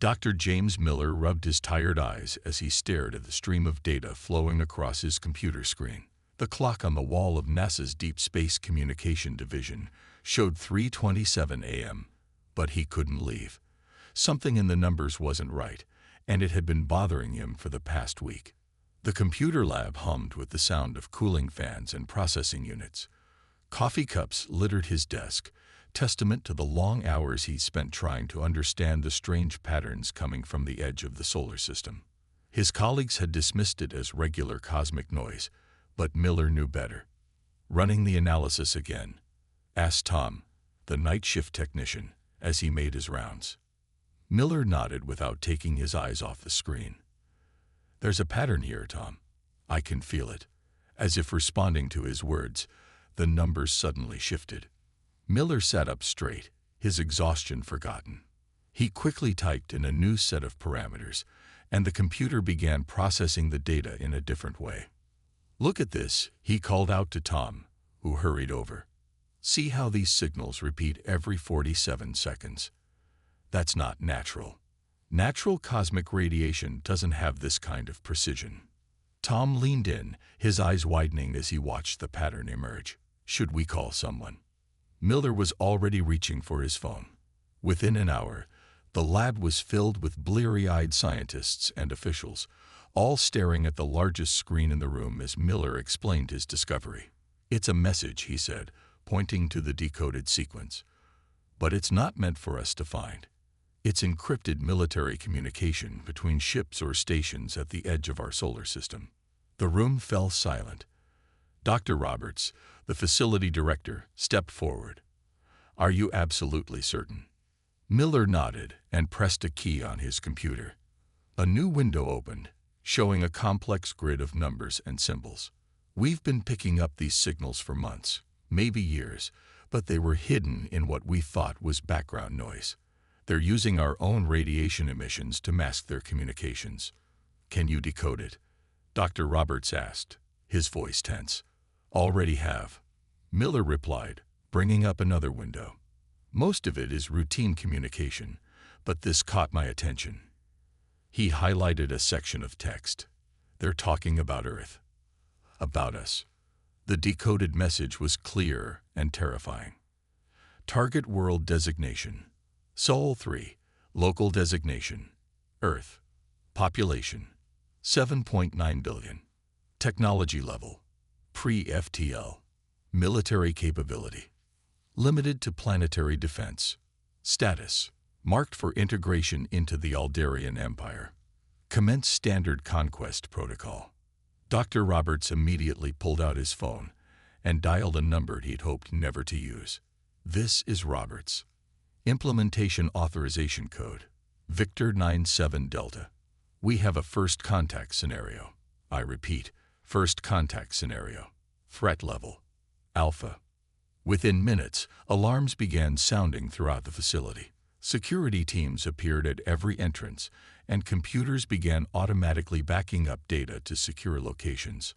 Dr. James Miller rubbed his tired eyes as he stared at the stream of data flowing across his computer screen. The clock on the wall of NASA's Deep Space Communication Division showed 3:27 a.m., but he couldn't leave. Something in the numbers wasn't right, and it had been bothering him for the past week. The computer lab hummed with the sound of cooling fans and processing units. Coffee cups littered his desk, testament to the long hours he spent trying to understand the strange patterns coming from the edge of the solar system. His colleagues had dismissed it as regular cosmic noise, but Miller knew better. "Running the analysis again?" asked Tom, the night shift technician, as he made his rounds. Miller nodded without taking his eyes off the screen. "There's a pattern here, Tom. I can feel it." As if responding to his words, the numbers suddenly shifted. Miller sat up straight, his exhaustion forgotten. He quickly typed in a new set of parameters, and the computer began processing the data in a different way. "Look at this," he called out to Tom, who hurried over. "See how these signals repeat every 47 seconds. That's not natural. Natural cosmic radiation doesn't have this kind of precision." Tom leaned in, his eyes widening as he watched the pattern emerge. "Should we call someone?" Miller was already reaching for his phone. Within an hour, the lab was filled with bleary-eyed scientists and officials, all staring at the largest screen in the room as Miller explained his discovery. "It's a message," he said, pointing to the decoded sequence. "But it's not meant for us to find. It's encrypted military communication between ships or stations at the edge of our solar system." The room fell silent. Dr. Roberts, the facility director, stepped forward. "Are you absolutely certain?" Miller nodded and pressed a key on his computer. A new window opened, showing a complex grid of numbers and symbols. "We've been picking up these signals for months, maybe years, but they were hidden in what we thought was background noise. They're using our own radiation emissions to mask their communications." "Can you decode it?" Dr. Roberts asked, his voice tense. "Already have," Miller replied, bringing up another window. "Most of it is routine communication, but this caught my attention." He highlighted a section of text. "They're talking about Earth. About us." The decoded message was clear and terrifying. "Target world designation. Sol 3. Local designation. Earth. Population. 7.9 billion. Technology level. Pre-FTL. Military capability. Limited to planetary defense. Status. Marked for integration into the Aldarian Empire. Commence standard conquest protocol." Dr. Roberts immediately pulled out his phone and dialed a number he'd hoped never to use. "This is Roberts. Implementation authorization code. Victor 97 Delta. We have a first contact scenario. I repeat, first contact scenario. Threat level. Alpha." Within minutes, alarms began sounding throughout the facility. Security teams appeared at every entrance, and computers began automatically backing up data to secure locations.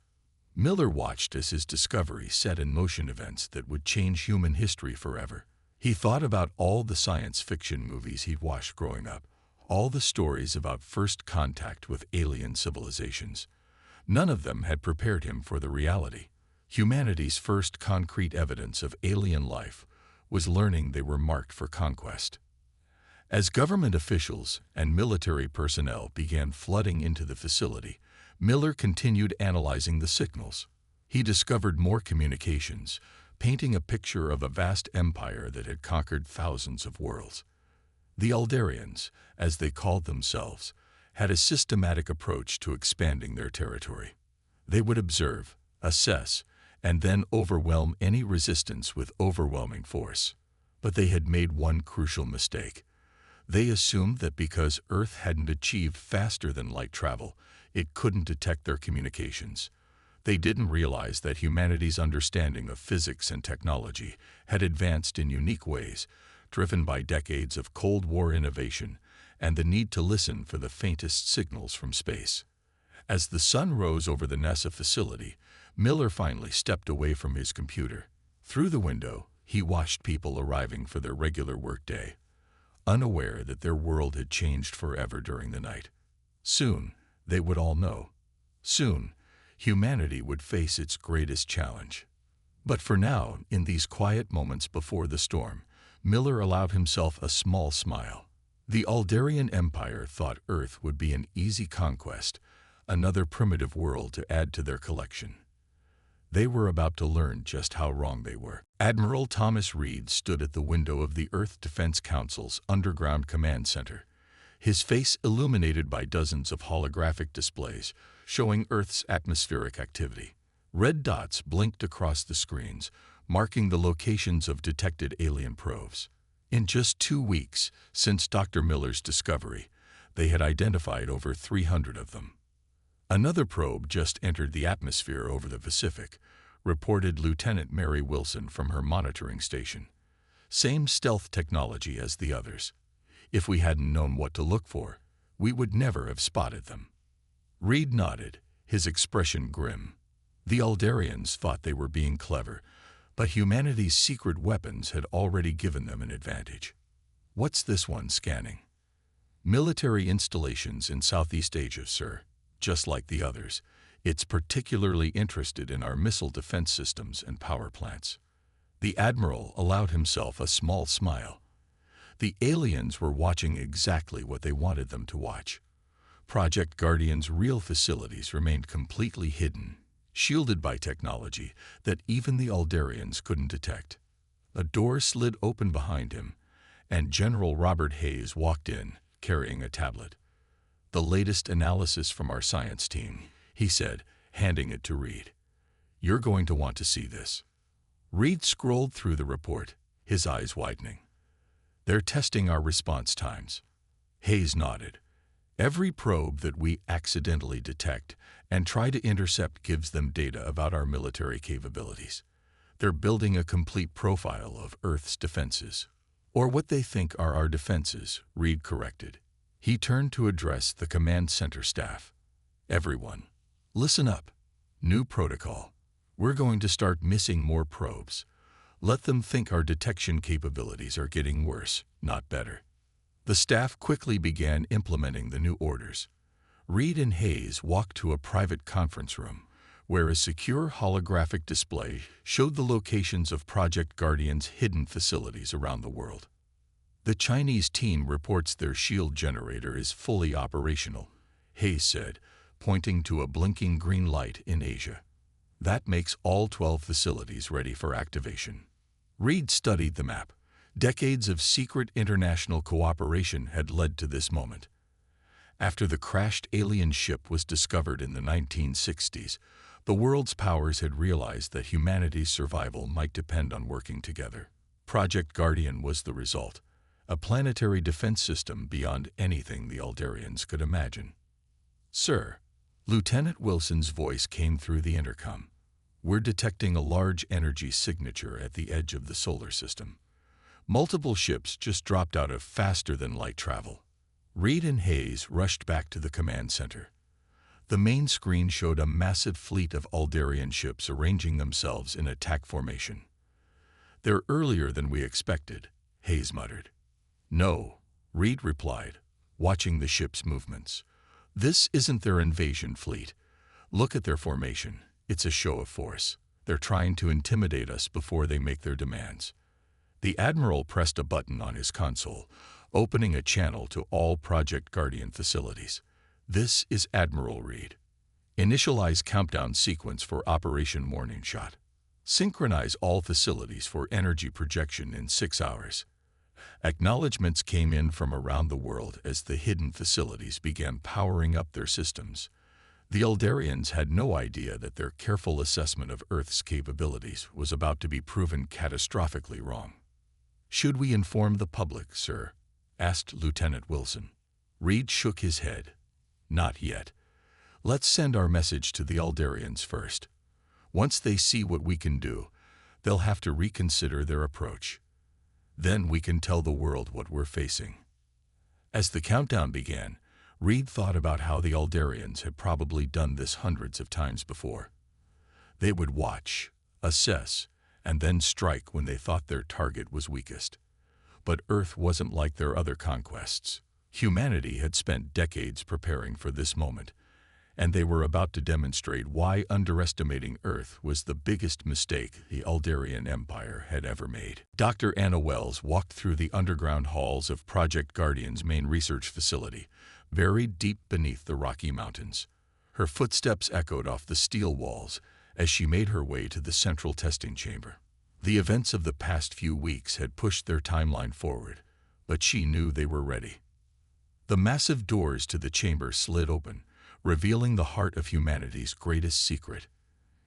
Miller watched as his discovery set in motion events that would change human history forever. He thought about all the science fiction movies he'd watched growing up, all the stories about first contact with alien civilizations. None of them had prepared him for the reality. Humanity's first concrete evidence of alien life was learning they were marked for conquest. As government officials and military personnel began flooding into the facility, Miller continued analyzing the signals. He discovered more communications, painting a picture of a vast empire that had conquered thousands of worlds. The Aldarians, as they called themselves, had a systematic approach to expanding their territory. They would observe, assess, and then overwhelm any resistance with overwhelming force. But they had made one crucial mistake. They assumed that because Earth hadn't achieved faster-than-light travel, it couldn't detect their communications. They didn't realize that humanity's understanding of physics and technology had advanced in unique ways, driven by decades of Cold War innovation and the need to listen for the faintest signals from space. As the sun rose over the NASA facility, Miller finally stepped away from his computer. Through the window, he watched people arriving for their regular workday. unaware that their world had changed forever during the night. Soon, they would all know. Soon, humanity would face its greatest challenge. But for now, in these quiet moments before the storm, Miller allowed himself a small smile. The Aldarian Empire thought Earth would be an easy conquest, another primitive world to add to their collection. They were about to learn just how wrong they were. Admiral Thomas Reed stood at the window of the Earth Defense Council's underground command center, his face illuminated by dozens of holographic displays showing Earth's atmospheric activity. Red dots blinked across the screens, marking the locations of detected alien probes. In just 2 weeks since Dr. Miller's discovery, they had identified over 300 of them. Another probe just entered the atmosphere over the Pacific, reported Lieutenant Mary Wilson from her monitoring station. Same stealth technology as the others. If we hadn't known what to look for, we would never have spotted them. Reed nodded, his expression grim. The Aldarians thought they were being clever, but humanity's secret weapons had already given them an advantage. What's this one scanning? Military installations in Southeast Asia, sir. Just like the others, it's particularly interested in our missile defense systems and power plants. The Admiral allowed himself a small smile. The aliens were watching exactly what they wanted them to watch. Project Guardian's real facilities remained completely hidden, shielded by technology that even the Aldarians couldn't detect. A door slid open behind him, and General Robert Hayes walked in, carrying a tablet. "The latest analysis from our science team," he said, handing it to Reed. "You're going to want to see this." Reed scrolled through the report, his eyes widening. "They're testing our response times." Hayes nodded. "Every probe that we accidentally detect and try to intercept gives them data about our military capabilities. They're building a complete profile of Earth's defenses. Or what they think are our defenses," Reed corrected. He turned to address the command center staff. "Everyone, listen up. New protocol. We're going to start missing more probes. Let them think our detection capabilities are getting worse, not better." The staff quickly began implementing the new orders. Reed and Hayes walked to a private conference room, where a secure holographic display showed the locations of Project Guardian's hidden facilities around the world. "The Chinese team reports their shield generator is fully operational," Hayes said, pointing to a blinking green light in Asia. "That makes all 12 facilities ready for activation." Reed studied the map. Decades of secret international cooperation had led to this moment. After the crashed alien ship was discovered in the 1960s, the world's powers had realized that humanity's survival might depend on working together. Project Guardian was the result. A planetary defense system beyond anything the Aldarians could imagine. "Sir," Lieutenant Wilson's voice came through the intercom. "We're detecting a large energy signature at the edge of the solar system. Multiple ships just dropped out of faster-than-light travel." Reed and Hayes rushed back to the command center. The main screen showed a massive fleet of Aldarian ships arranging themselves in attack formation. "They're earlier than we expected," Hayes muttered. "No," Reed replied, watching the ship's movements. "This isn't their invasion fleet. Look at their formation. It's a show of force. They're trying to intimidate us before they make their demands." The Admiral pressed a button on his console, opening a channel to all Project Guardian facilities. "This is Admiral Reed. Initialize countdown sequence for Operation Morning Shot. Synchronize all facilities for energy projection in 6 hours." Acknowledgments came in from around the world as the hidden facilities began powering up their systems. The Aldarians had no idea that their careful assessment of Earth's capabilities was about to be proven catastrophically wrong. "Should we inform the public, sir?" asked Lieutenant Wilson. Reed shook his head. "Not yet. Let's send our message to the Aldarians first. Once they see what we can do, they'll have to reconsider their approach. Then we can tell the world what we're facing." As the countdown began, Reed thought about how the Aldarians had probably done this hundreds of times before. They would watch, assess, and then strike when they thought their target was weakest. But Earth wasn't like their other conquests. Humanity had spent decades preparing for this moment, and they were about to demonstrate why underestimating Earth was the biggest mistake the Aldarian Empire had ever made. Dr. Anna Wells walked through the underground halls of Project Guardian's main research facility, buried deep beneath the Rocky Mountains. Her footsteps echoed off the steel walls as she made her way to the central testing chamber. The events of the past few weeks had pushed their timeline forward, but she knew they were ready. The massive doors to the chamber slid open, revealing the heart of humanity's greatest secret.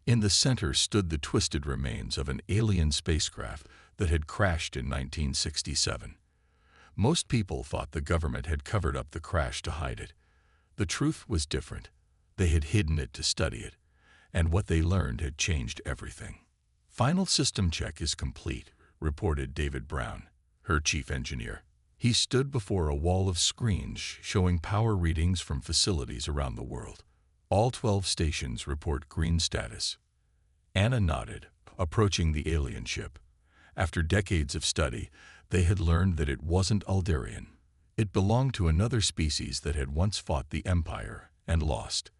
In the center stood the twisted remains of an alien spacecraft that had crashed in 1967. Most people thought the government had covered up the crash to hide it. The truth was different. They had hidden it to study it, and what they learned had changed everything. "Final system check is complete," reported David Brown, her chief engineer. He stood before a wall of screens showing power readings from facilities around the world. All 12 stations report green status. Anna nodded, approaching the alien ship. After decades of study, they had learned that it wasn't Aldarian. It belonged to another species that had once fought the Empire and lost.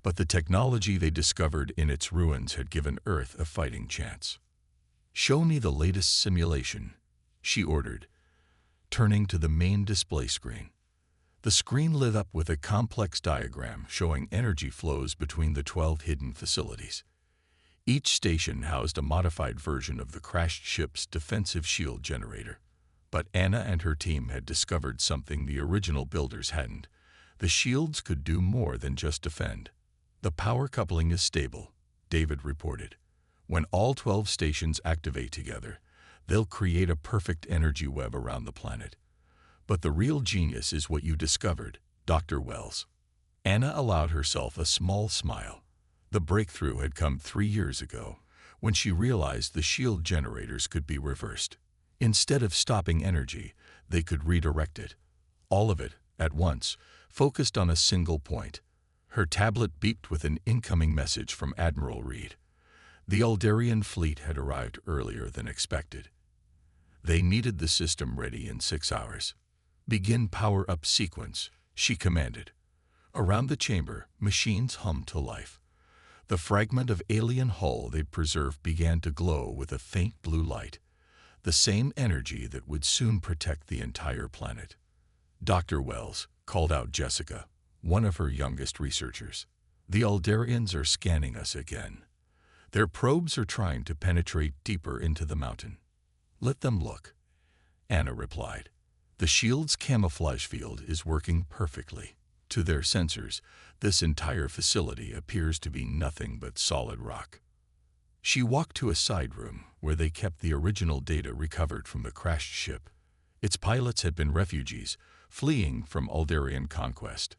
But the technology they discovered in its ruins had given Earth a fighting chance. "Show me the latest simulation," she ordered, turning to the main display screen. The screen lit up with a complex diagram showing energy flows between the 12 hidden facilities. Each station housed a modified version of the crashed ship's defensive shield generator. But Anna and her team had discovered something the original builders hadn't. The shields could do more than just defend. "The power coupling is stable," David reported. "When all 12 stations activate together, they'll create a perfect energy web around the planet. But the real genius is what you discovered, Dr. Wells." Anna allowed herself a small smile. The breakthrough had come 3 years ago, when she realized the shield generators could be reversed. Instead of stopping energy, they could redirect it. All of it, at once, focused on a single point. Her tablet beeped with an incoming message from Admiral Reed. The Aldarian fleet had arrived earlier than expected. They needed the system ready in 6 hours. "Begin power-up sequence," she commanded. Around the chamber, machines hummed to life. The fragment of alien hull they'd preserved began to glow with a faint blue light, the same energy that would soon protect the entire planet. "Dr. Wells," called out Jessica, one of her youngest researchers, "the Aldarians are scanning us again. Their probes are trying to penetrate deeper into the mountain." "Let them look," Anna replied. "The shield's camouflage field is working perfectly. To their sensors, this entire facility appears to be nothing but solid rock." She walked to a side room where they kept the original data recovered from the crashed ship. Its pilots had been refugees, fleeing from Aldarian conquest.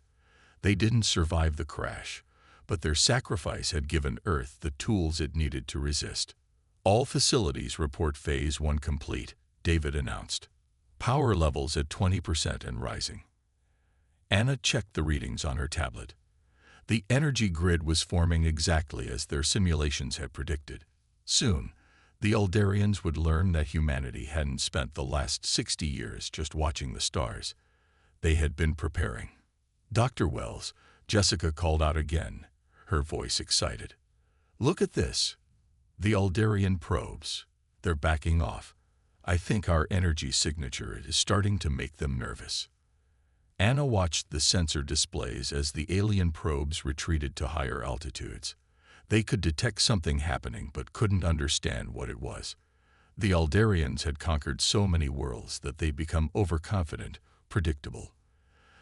They didn't survive the crash, but their sacrifice had given Earth the tools it needed to resist. "All facilities report Phase 1 complete," David announced. "Power levels at 20% and rising." Anna checked the readings on her tablet. The energy grid was forming exactly as their simulations had predicted. Soon, the Aldarians would learn that humanity hadn't spent the last 60 years just watching the stars. They had been preparing. "Dr. Wells," Jessica called out again, her voice excited. "Look at this. The Aldarian probes. They're backing off. I think our energy signature is starting to make them nervous." Anna watched the sensor displays as the alien probes retreated to higher altitudes. They could detect something happening but couldn't understand what it was. The Aldarians had conquered so many worlds that they'd become overconfident, predictable.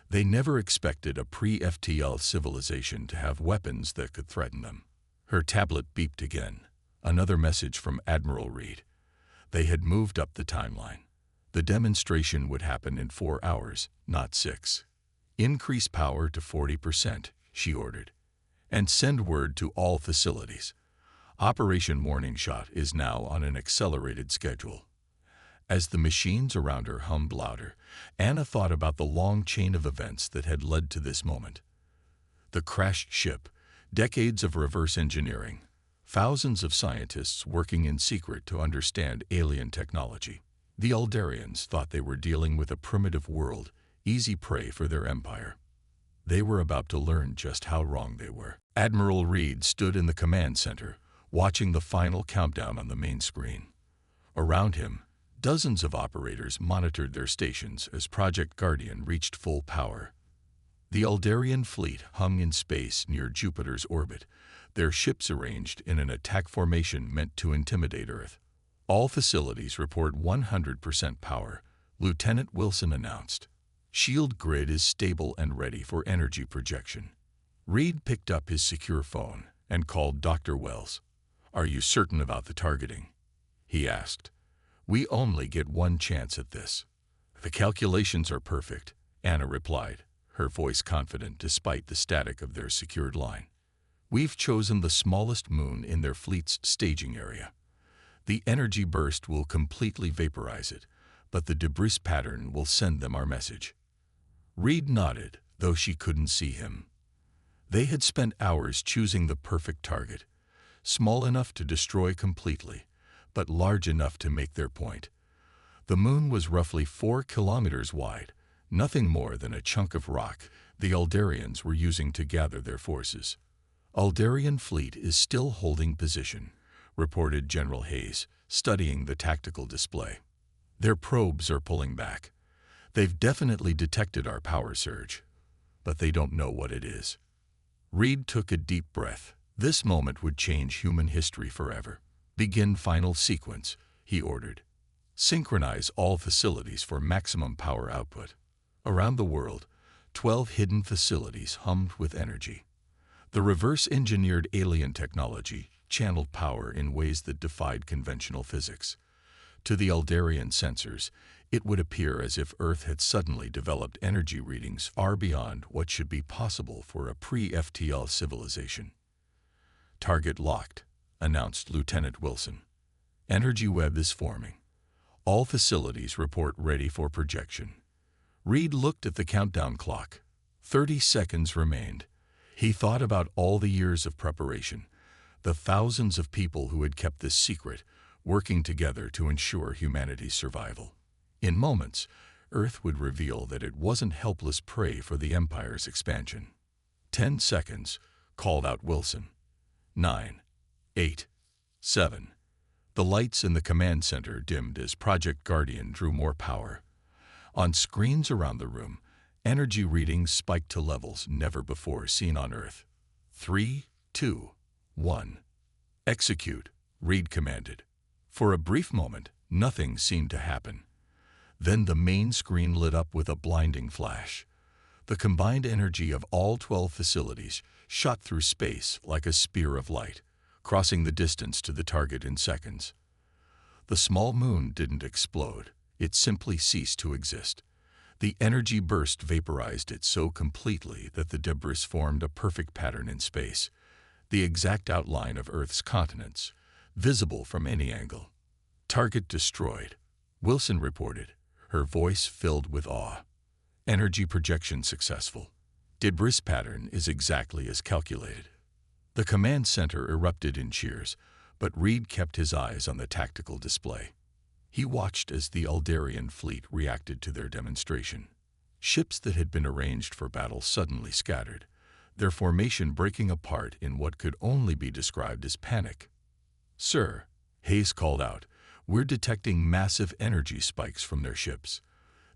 They never expected a pre-FTL civilization to have weapons that could threaten them. Her tablet beeped again. Another message from Admiral Reed. They had moved up the timeline. The demonstration would happen in 4 hours, not 6. "Increase power to 40%, she ordered, "and send word to all facilities. Operation Morning Shot is now on an accelerated schedule." As the machines around her hummed louder, Anna thought about the long chain of events that had led to this moment. The crashed ship, decades of reverse engineering, thousands of scientists working in secret to understand alien technology. The Aldarians thought they were dealing with a primitive world, easy prey for their empire. They were about to learn just how wrong they were. Admiral Reed stood in the command center, watching the final countdown on the main screen. Around him, dozens of operators monitored their stations as Project Guardian reached full power. The Aldarian fleet hung in space near Jupiter's orbit, their ships arranged in an attack formation meant to intimidate Earth. All facilities report 100% power, Lieutenant Wilson announced. Shield grid is stable and ready for energy projection. Reed picked up his secure phone and called Dr. Wells. "Are you certain about the targeting?" he asked. "We only get one chance at this." "The calculations are perfect," Anna replied, her voice confident despite the static of their secured line. "We've chosen the smallest moon in their fleet's staging area. The energy burst will completely vaporize it, but the debris pattern will send them our message." Reed nodded, though she couldn't see him. They had spent hours choosing the perfect target, small enough to destroy completely, but large enough to make their point. The moon was roughly 4 kilometers wide, nothing more than a chunk of rock the Aldarians were using to gather their forces. "Aldarian fleet is still holding position," reported General Hayes, studying the tactical display. "Their probes are pulling back. They've definitely detected our power surge, but they don't know what it is." Reed took a deep breath. This moment would change human history forever. "Begin final sequence," he ordered. "Synchronize all facilities for maximum power output." Around the world, 12 hidden facilities hummed with energy. The reverse-engineered alien technology channeled power in ways that defied conventional physics. To the Aldarian sensors, it would appear as if Earth had suddenly developed energy readings far beyond what should be possible for a pre-FTL civilization. "Target locked," announced Lieutenant Wilson. "Energy web is forming. All facilities report ready for projection." Reed looked at the countdown clock. 30 seconds remained. He thought about all the years of preparation, the thousands of people who had kept this secret, working together to ensure humanity's survival. In moments, Earth would reveal that it wasn't helpless prey for the Empire's expansion. 10 seconds, called out Wilson. 9, 8, 7. The lights in the command center dimmed as Project Guardian drew more power. On screens around the room, energy readings spiked to levels never before seen on Earth. 3, 2, 1. "Execute," Reed commanded. For a brief moment, nothing seemed to happen. Then the main screen lit up with a blinding flash. The combined energy of all 12 facilities shot through space like a spear of light, crossing the distance to the target in seconds. The small moon didn't explode. It simply ceased to exist. The energy burst vaporized it so completely that the debris formed a perfect pattern in space, the exact outline of Earth's continents, visible from any angle. "Target destroyed," Wilson reported, her voice filled with awe. "Energy projection successful. Debris pattern is exactly as calculated." The command center erupted in cheers, but Reed kept his eyes on the tactical display. He watched as the Aldarian fleet reacted to their demonstration. Ships that had been arranged for battle suddenly scattered, their formation breaking apart in what could only be described as panic. "Sir," Hayes called out, "we're detecting massive energy spikes from their ships.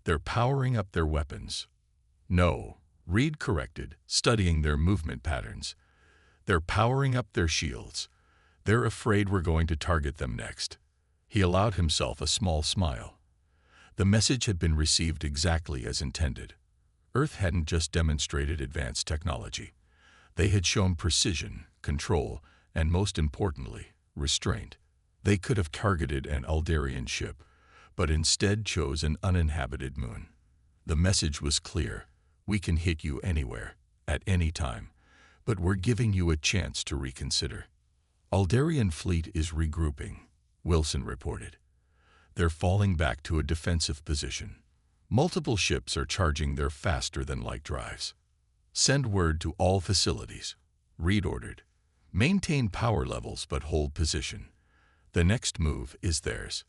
They're powering up their weapons." "No," Reed corrected, studying their movement patterns. "They're powering up their shields. They're afraid we're going to target them next." He allowed himself a small smile. The message had been received exactly as intended. Earth hadn't just demonstrated advanced technology. They had shown precision, control, and most importantly, restraint. They could have targeted an Aldarian ship, but instead chose an uninhabited moon. The message was clear: we can hit you anywhere, at any time, but we're giving you a chance to reconsider. "Aldarian fleet is regrouping," Wilson reported. "They're falling back to a defensive position. Multiple ships are charging their faster-than-light drives." "Send word to all facilities," Reed ordered. "Maintain power levels but hold position. The next move is theirs."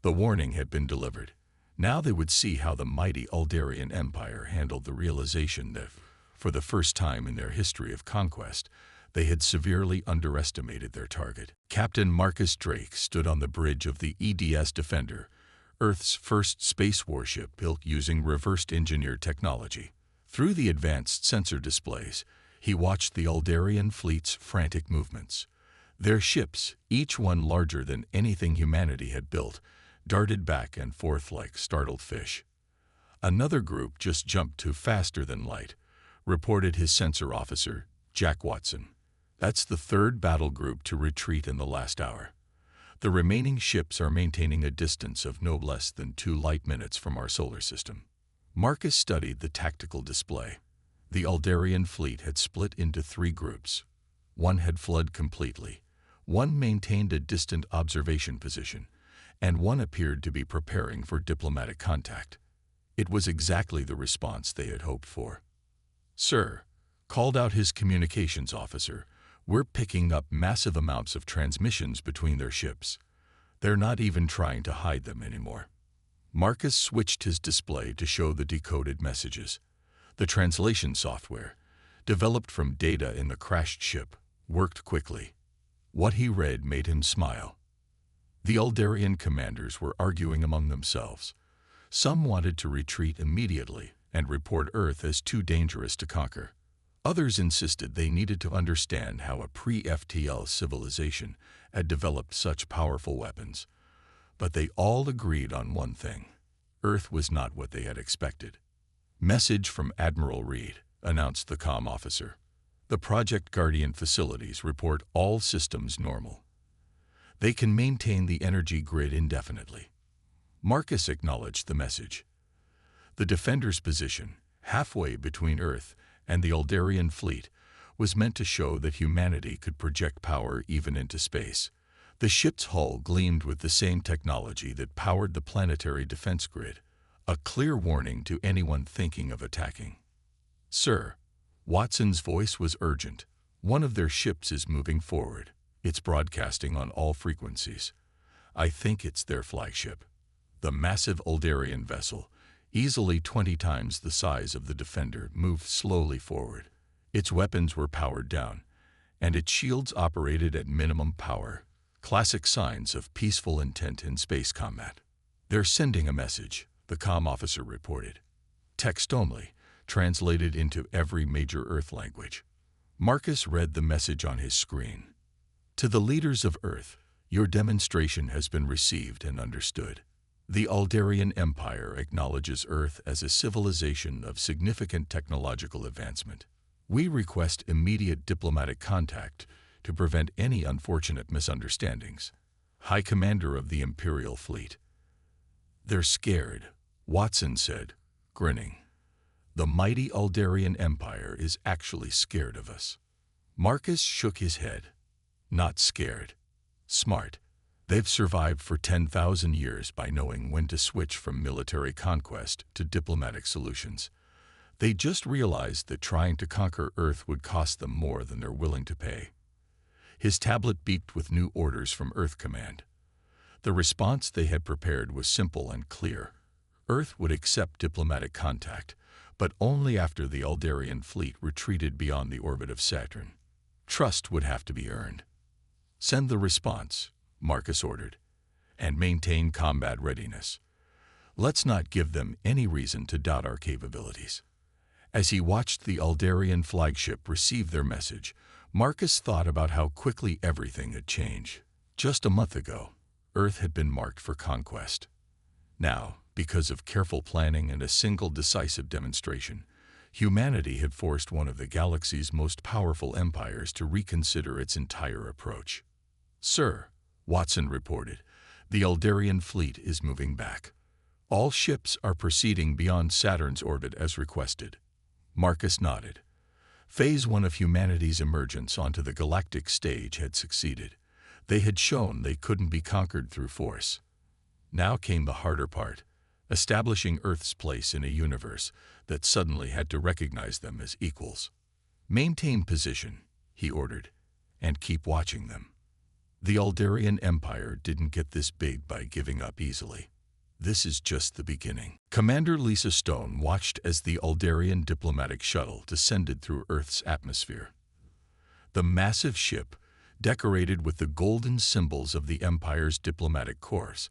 The warning had been delivered. Now they would see how the mighty Aldarian Empire handled the realization that, for the first time in their history of conquest, they had severely underestimated their target. Captain Marcus Drake stood on the bridge of the EDS Defender, Earth's first space warship built using reversed-engineered technology. Through the advanced sensor displays, he watched the Aldarian fleet's frantic movements. Their ships, each one larger than anything humanity had built, darted back and forth like startled fish. Another group just jumped to faster than light, reported his sensor officer, Jack Watson. That's the third battle group to retreat in the last hour. The remaining ships are maintaining a distance of no less than 2 light minutes from our solar system. Marcus studied the tactical display. The Aldarian fleet had split into 3 groups. One had fled completely, one maintained a distant observation position, and one appeared to be preparing for diplomatic contact. It was exactly the response they had hoped for. "Sir," called out his communications officer, "we're picking up massive amounts of transmissions between their ships. They're not even trying to hide them anymore." Marcus switched his display to show the decoded messages. The translation software, developed from data in the crashed ship, worked quickly. What he read made him smile. The Aldarian commanders were arguing among themselves. Some wanted to retreat immediately and report Earth as too dangerous to conquer. Others insisted they needed to understand how a pre-FTL civilization had developed such powerful weapons. But they all agreed on one thing: Earth was not what they had expected. "Message from Admiral Reed," announced the comm officer. "The Project Guardian facilities report all systems normal. They can maintain the energy grid indefinitely." Marcus acknowledged the message. The Defender's position, halfway between Earth and the Aldarian fleet, was meant to show that humanity could project power even into space. The ship's hull gleamed with the same technology that powered the planetary defense grid, a clear warning to anyone thinking of attacking. "Sir," Watson's voice was urgent. "One of their ships is moving forward. It's broadcasting on all frequencies. I think it's their flagship." The massive Aldarian vessel, easily 20 times the size of the Defender, moved slowly forward. Its weapons were powered down, and its shields operated at minimum power, classic signs of peaceful intent in space combat. "They're sending a message," the comm officer reported. "Text only, translated into every major Earth language." Marcus read the message on his screen. "To the leaders of Earth, your demonstration has been received and understood. The Aldarian Empire acknowledges Earth as a civilization of significant technological advancement. We request immediate diplomatic contact to prevent any unfortunate misunderstandings. High Commander of the Imperial Fleet." "They're scared," Watson said, grinning. "The mighty Aldarian Empire is actually scared of us." Marcus shook his head. "Not scared. Smart. They've survived for 10,000 years by knowing when to switch from military conquest to diplomatic solutions. They just realized that trying to conquer Earth would cost them more than they're willing to pay." His tablet beeped with new orders from Earth Command. The response they had prepared was simple and clear. Earth would accept diplomatic contact, but only after the Aldarian fleet retreated beyond the orbit of Saturn. Trust would have to be earned. "Send the response," Marcus ordered, "and maintain combat readiness. Let's not give them any reason to doubt our capabilities." As he watched the Aldarian flagship receive their message, Marcus thought about how quickly everything had changed. Just a month ago, Earth had been marked for conquest. Now, because of careful planning and a single decisive demonstration, humanity had forced one of the galaxy's most powerful empires to reconsider its entire approach. "Sir," Watson reported, "the Aldarian fleet is moving back. All ships are proceeding beyond Saturn's orbit as requested." Marcus nodded. Phase 1 of humanity's emergence onto the galactic stage had succeeded. They had shown they couldn't be conquered through force. Now came the harder part: establishing Earth's place in a universe that suddenly had to recognize them as equals. "Maintain position," he ordered, "and keep watching them." The Aldarian Empire didn't get this big by giving up easily. This is just the beginning. Commander Lisa Stone watched as the Aldarian diplomatic shuttle descended through Earth's atmosphere. The massive ship, decorated with the golden symbols of the Empire's diplomatic corps,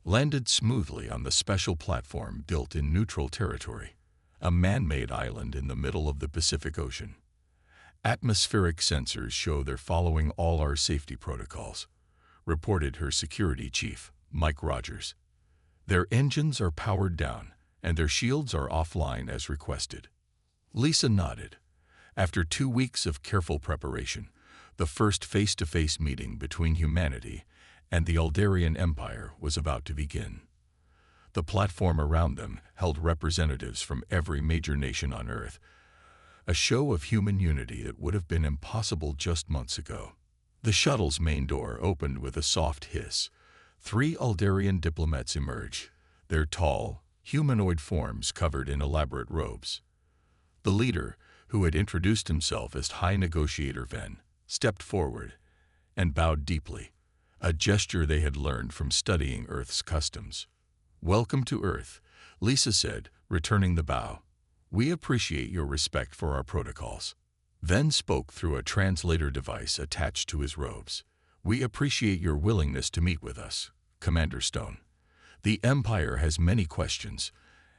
landed smoothly on the special platform built in neutral territory, a man-made island in the middle of the Pacific Ocean. Atmospheric sensors show they're following all our safety protocols, reported her security chief, Mike Rogers. Their engines are powered down, and their shields are offline as requested. Lisa nodded. After 2 weeks of careful preparation, the first face-to-face meeting between humanity and the Aldarian Empire was about to begin. The platform around them held representatives from every major nation on Earth, a show of human unity that would have been impossible just months ago. The shuttle's main door opened with a soft hiss. 3 Aldarian diplomats emerged, their tall, humanoid forms covered in elaborate robes. The leader, who had introduced himself as High Negotiator Ven, stepped forward and bowed deeply, a gesture they had learned from studying Earth's customs. "Welcome to Earth," Lisa said, returning the bow. "We appreciate your respect for our protocols." Ven spoke through a translator device attached to his robes. "We appreciate your willingness to meet with us, Commander Stone. The Empire has many questions,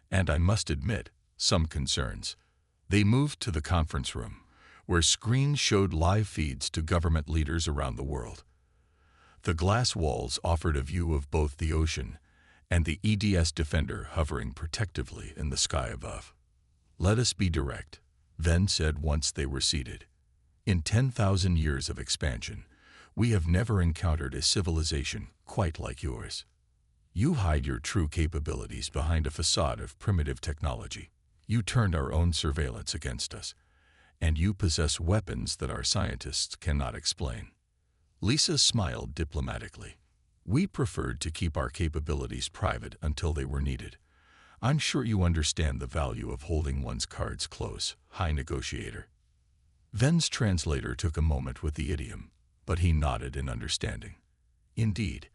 and I must admit, some concerns." They moved to the conference room, where screens showed live feeds to government leaders around the world. The glass walls offered a view of both the ocean and the EDS Defender hovering protectively in the sky above. "Let us be direct," Ven said once they were seated. "In 10,000 years of expansion, we have never encountered a civilization quite like yours. You hide your true capabilities behind a facade of primitive technology. You turned our own surveillance against us, and you possess weapons that our scientists cannot explain." Lisa smiled diplomatically. "We preferred to keep our capabilities private until they were needed. I'm sure you understand the value of holding one's cards close, High Negotiator." Ven's translator took a moment with the idiom, but he nodded in understanding. "Indeed,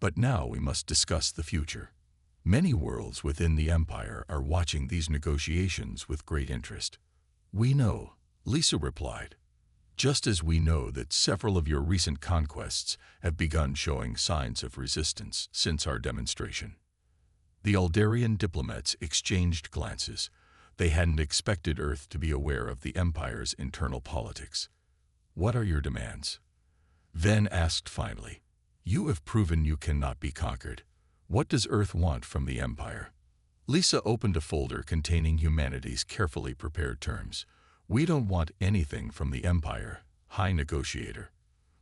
but now we must discuss the future. Many worlds within the Empire are watching these negotiations with great interest." "We know," Lisa replied, "just as we know that several of your recent conquests have begun showing signs of resistance since our demonstration." The Aldarian diplomats exchanged glances. They hadn't expected Earth to be aware of the Empire's internal politics. "What are your demands?" Ven asked finally. "You have proven you cannot be conquered. What does Earth want from the Empire?" Lisa opened a folder containing humanity's carefully prepared terms. "We don't want anything from the Empire, High Negotiator.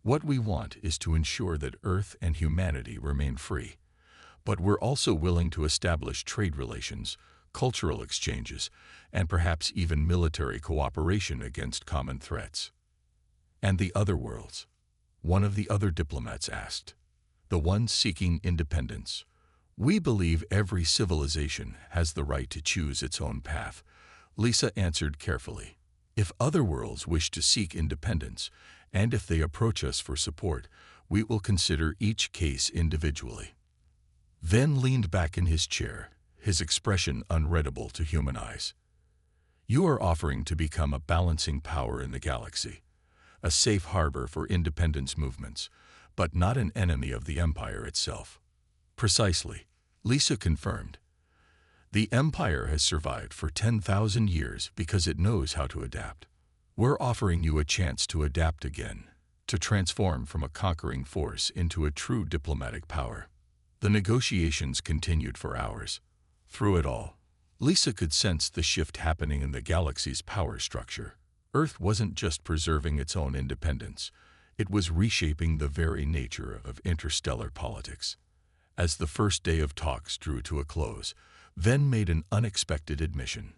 What we want is to ensure that Earth and humanity remain free. But we're also willing to establish trade relations, cultural exchanges, and perhaps even military cooperation against common threats." "And the other worlds?" one of the other diplomats asked. "The ones seeking independence. We believe every civilization has the right to choose its own path," Lisa answered carefully. "If other worlds wish to seek independence, and if they approach us for support, we will consider each case individually." Ven leaned back in his chair, his expression unreadable to human eyes. "You are offering to become a balancing power in the galaxy, a safe harbor for independence movements, but not an enemy of the Empire itself." "Precisely," Lisa confirmed. "The Empire has survived for 10,000 years because it knows how to adapt. We're offering you a chance to adapt again, to transform from a conquering force into a true diplomatic power." The negotiations continued for hours. Through it all, Lisa could sense the shift happening in the galaxy's power structure. Earth wasn't just preserving its own independence, it was reshaping the very nature of interstellar politics. As the first day of talks drew to a close, Ven made an unexpected admission.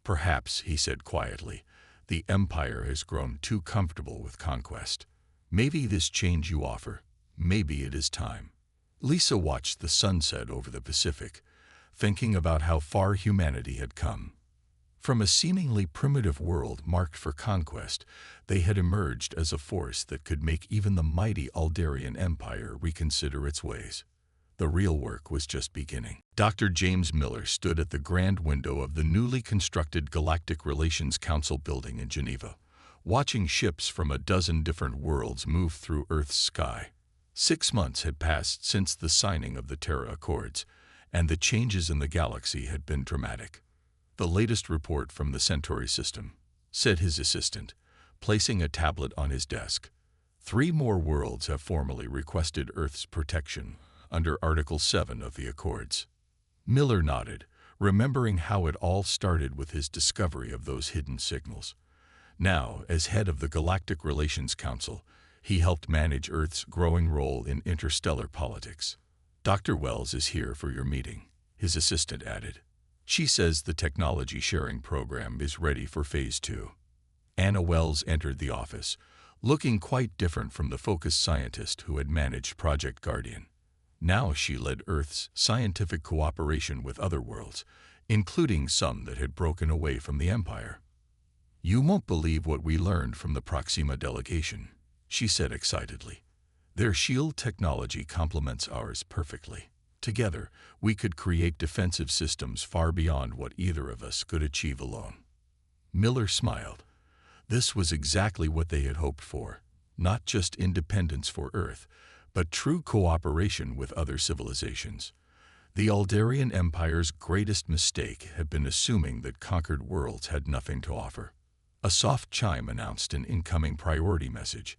"Perhaps," he said quietly, "the Empire has grown too comfortable with conquest. Maybe this change you offer, maybe it is time." Lisa watched the sunset over the Pacific, thinking about how far humanity had come. From a seemingly primitive world marked for conquest, they had emerged as a force that could make even the mighty Aldarian Empire reconsider its ways. The real work was just beginning. Dr. James Miller stood at the grand window of the newly constructed Galactic Relations Council building in Geneva, watching ships from a dozen different worlds move through Earth's sky. 6 months had passed since the signing of the Terra Accords, and the changes in the galaxy had been dramatic. "The latest report from the Centauri system," said his assistant, placing a tablet on his desk. "3 more worlds have formally requested Earth's protection under Article 7 of the Accords." Miller nodded, remembering how it all started with his discovery of those hidden signals. Now, as head of the Galactic Relations Council, he helped manage Earth's growing role in interstellar politics. "Dr. Wells is here for your meeting," his assistant added. "She says the technology sharing program is ready for Phase 2. Anna Wells entered the office, looking quite different from the focused scientist who had managed Project Guardian. Now she led Earth's scientific cooperation with other worlds, including some that had broken away from the Empire. "You won't believe what we learned from the Proxima delegation," she said excitedly. "Their shield technology complements ours perfectly. Together, we could create defensive systems far beyond what either of us could achieve alone." Miller smiled. This was exactly what they had hoped for, not just independence for Earth, but true cooperation with other civilizations. The Aldarian Empire's greatest mistake had been assuming that conquered worlds had nothing to offer. A soft chime announced an incoming priority message.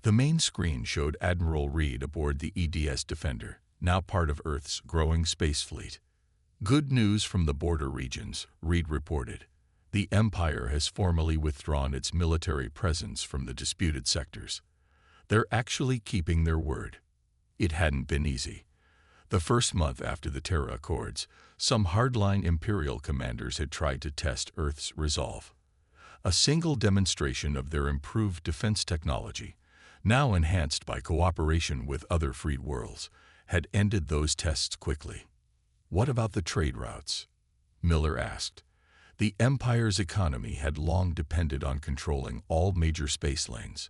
The main screen showed Admiral Reed aboard the EDS Defender, now part of Earth's growing space fleet. "Good news from the border regions," Reed reported. "The Empire has formally withdrawn its military presence from the disputed sectors. They're actually keeping their word." It hadn't been easy. The first month after the Terra Accords, some hardline Imperial commanders had tried to test Earth's resolve. A single demonstration of their improved defense technology, now enhanced by cooperation with other freed worlds, had ended those tests quickly. "What about the trade routes?" Miller asked. The Empire's economy had long depended on controlling all major space lanes,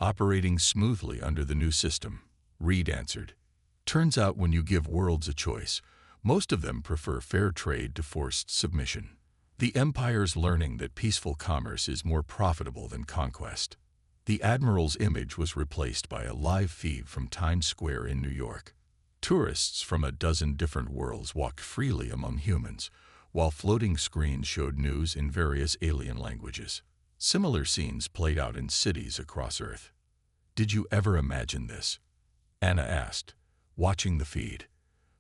operating smoothly under the new system, Reed answered. "Turns out when you give worlds a choice, most of them prefer fair trade to forced submission. The Empire's learning that peaceful commerce is more profitable than conquest." The Admiral's image was replaced by a live feed from Times Square in New York. Tourists from a dozen different worlds walked freely among humans, while floating screens showed news in various alien languages. Similar scenes played out in cities across Earth. "Did you ever imagine this?" Anna asked, watching the feed.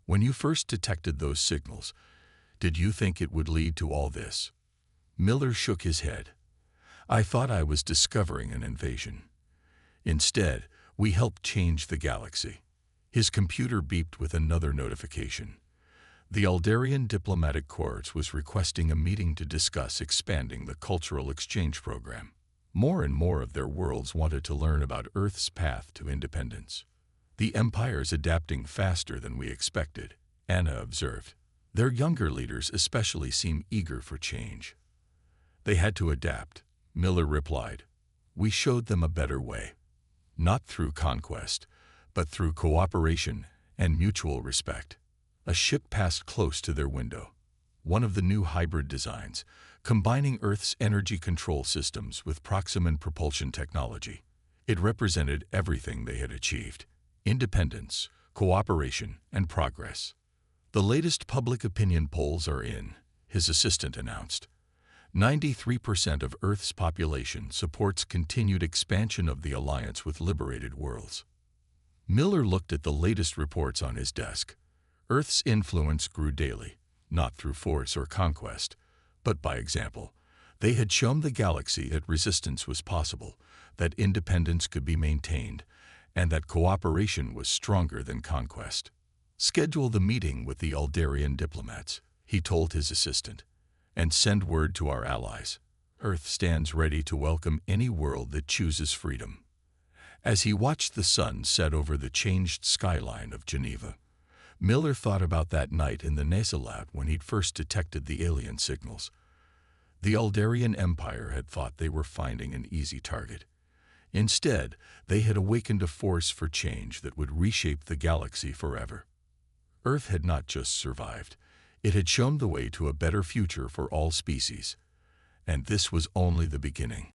"When you first detected those signals, did you think it would lead to all this?" Miller shook his head. "I thought I was discovering an invasion. Instead, we helped change the galaxy." His computer beeped with another notification. The Aldarian Diplomatic Corps was requesting a meeting to discuss expanding the cultural exchange program. More and more of their worlds wanted to learn about Earth's path to independence. "The Empire's adapting faster than we expected," Anna observed. "Their younger leaders especially seem eager for change." "They had to adapt," Miller replied. "We showed them a better way. Not through conquest, but through cooperation and mutual respect." A ship passed close to their window, one of the new hybrid designs, combining Earth's energy control systems with Proximan propulsion technology. It represented everything they had achieved: independence, cooperation, and progress. "The latest public opinion polls are in," his assistant announced. 93% of Earth's population supports continued expansion of the alliance with liberated worlds. Miller looked at the latest reports on his desk. Earth's influence grew daily, not through force or conquest, but by example. They had shown the galaxy that resistance was possible, that independence could be maintained, and that cooperation was stronger than conquest. "Schedule the meeting with the Aldarian diplomats," he told his assistant, "and send word to our allies. Earth stands ready to welcome any world that chooses freedom." As he watched the sun set over the changed skyline of Geneva, Miller thought about that night in the NASA lab when he'd first detected the alien signals. The Aldarian Empire had thought they were finding an easy target. Instead, they had awakened a force for change that would reshape the galaxy forever. Earth had not just survived, it had shown the way to a better future for all species. And this was only the beginning.